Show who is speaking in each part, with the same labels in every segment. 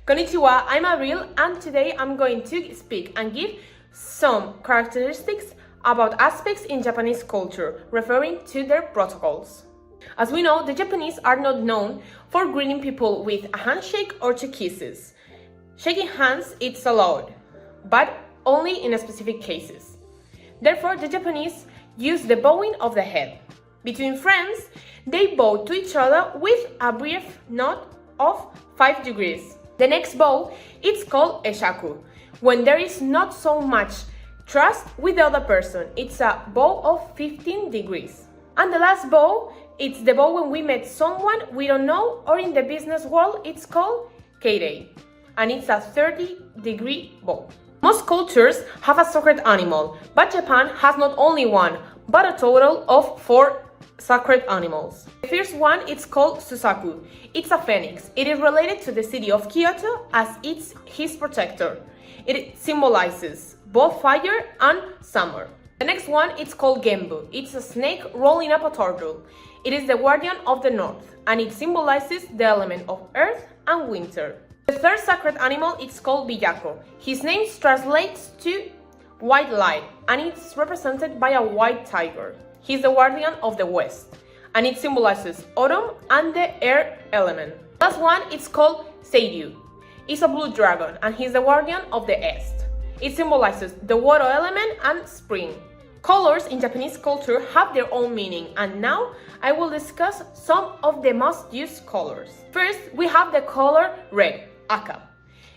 Speaker 1: Konnichiwa, I'm Avril, and today I'm going to speak and give some characteristics about aspects in Japanese culture, referring to their protocols. As we know, the Japanese are not known for greeting people with a handshake or two kisses. Shaking hands is allowed, but only in specific cases. Therefore, the Japanese use the bowing of the head. Between friends, they bow to each other with a brief nod of 5 degrees. The next bow is called eshaku, when there is not so much trust with the other person. It's a bow of 15 degrees. And the last bow, it's the bow when we met someone we don't know, or in the business world, it's called keirei, and it's a 30-degree bow. Most cultures have a sacred animal, but Japan has not only one, but a total of 4 sacred animals. The first one is called Susaku. It's a phoenix. It is related to the city of Kyoto as it's his protector. It symbolizes both fire and summer. The next one is called Genbu. It's a snake rolling up a turtle. It is the guardian of the north, and it symbolizes the element of earth and winter. The third sacred animal is called Biyako. His name translates to white light, and it's represented by a white tiger. He's the guardian of the west, and it symbolizes autumn and the air element. The last one is called Seiryu. It's a blue dragon, and he's the guardian of the east. It symbolizes the water element and spring. Colors in Japanese culture have their own meaning, and now I will discuss some of the most used colors. First, we have the color red, aka.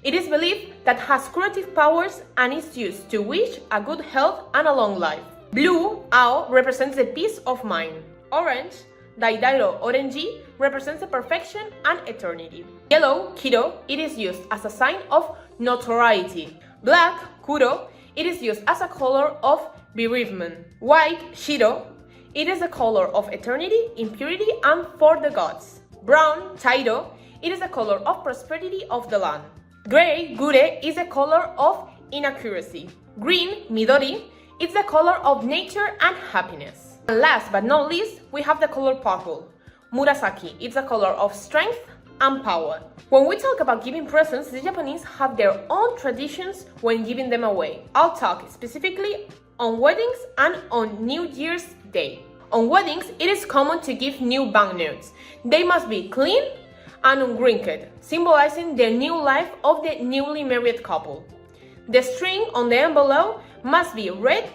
Speaker 1: It is believed that has curative powers and is used to wish a good health and a long life. Blue, ao, represents the peace of mind. Orange, daidairo orange, represents the perfection and eternity. Yellow, kiro, it is used as a sign of notoriety. Black, kuro, it is used as a color of bereavement. White, shiro, it is a color of eternity, impurity, and for the gods. Brown, tairo, it is a color of prosperity of the land. Gray, gure, is a color of inaccuracy. Green, midori, it's the color of nature and happiness. And last but not least, we have the color purple. Murasaki, it's a color of strength and power. When we talk about giving presents, the Japanese have their own traditions when giving them away. I'll talk specifically on weddings and on New Year's Day. On weddings, it is common to give new banknotes. They must be clean and unwrinkled, symbolizing the new life of the newly married couple. The string on the envelope must be red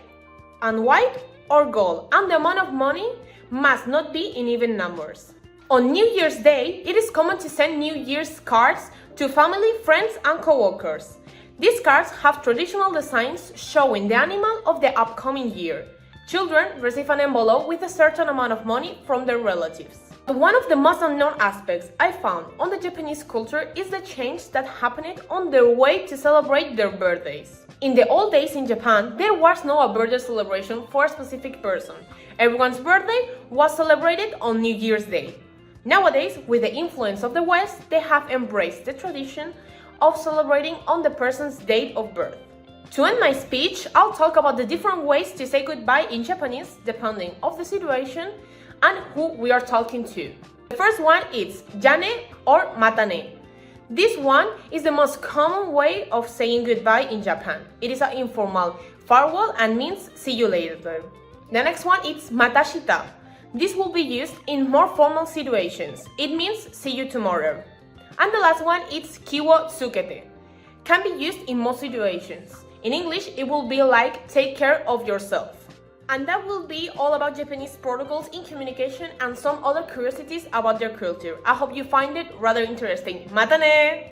Speaker 1: and white or gold, and the amount of money must not be in even numbers. On New Year's Day, it is common to send New Year's cards to family, friends, and co-workers. These cards have traditional designs showing the animal of the upcoming year. Children receive an envelope with a certain amount of money from their relatives. One of the most unknown aspects I found on the Japanese culture is the change that happened on their way to celebrate their birthdays. In the old days in Japan, there was no birthday celebration for a specific person. Everyone's birthday was celebrated on New Year's Day. Nowadays, with the influence of the West, they have embraced the tradition of celebrating on the person's date of birth. To end my speech, I'll talk about the different ways to say goodbye in Japanese depending on the situation and who we are talking to. The first one is jane or matane. This one is the most common way of saying goodbye in Japan. It is an informal farewell and means see you later. The next one is matashita. This will be used in more formal situations. It means see you tomorrow. And the last one is kiwo tsukete. Can be used in most situations. In English, it will be like take care of yourself. And that will be all about Japanese protocols in communication and some other curiosities about their culture. I hope you find it rather interesting. Mata ne!